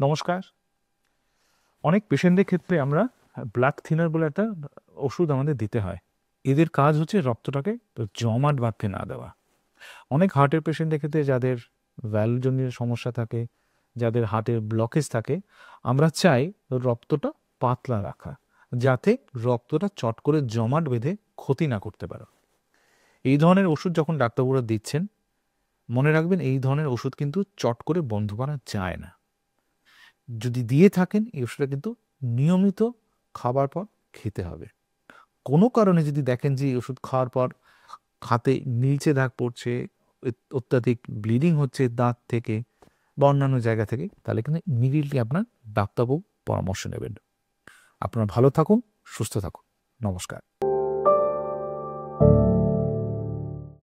নমস্কার। অনেক পেশেন্টদের ক্ষেত্রে আমরা ব্লাড থিনার বলে একটা ওষুধ আমাদের দিতে হয়। এদের কাজ হচ্ছে রক্তটাকে জমাট বাঁধতে না দেওয়া। অনেক হার্টের পেশেন্টের ক্ষেত্রে যাদের ভ্যালভজনিত সমস্যা থাকে, যাদের হার্টের ব্লকেজ থাকে, আমরা চাই রক্তটা পাতলা রাখা, যাতে রক্তটা চট করে জমাট বেঁধে ক্ষতি না করতে পারে। এই ধরনের ওষুধ যখন ডাক্তারবাবুরা দিচ্ছেন, মনে রাখবেন এই ধরনের ওষুধ কিন্তু চট করে বন্ধ করা যায় না। যদি দিয়ে থাকেন এই ওষুধটা কিন্তু নিয়মিত খাবার পর খেতে হবে। কোনো কারণে যদি দেখেন যে এই ওষুধ খাওয়ার পর হাতে নীলচে দাগ পড়ছে, অত্যাধিক ব্লিডিং হচ্ছে দাঁত থেকে বা অন্যান্য জায়গা থেকে, তাহলে কিন্তু ইমিডিয়েটলি আপনার ডাক্তারবাবু পরামর্শ নেবেন। আপনারা ভালো থাকুন, সুস্থ থাকুন। নমস্কার।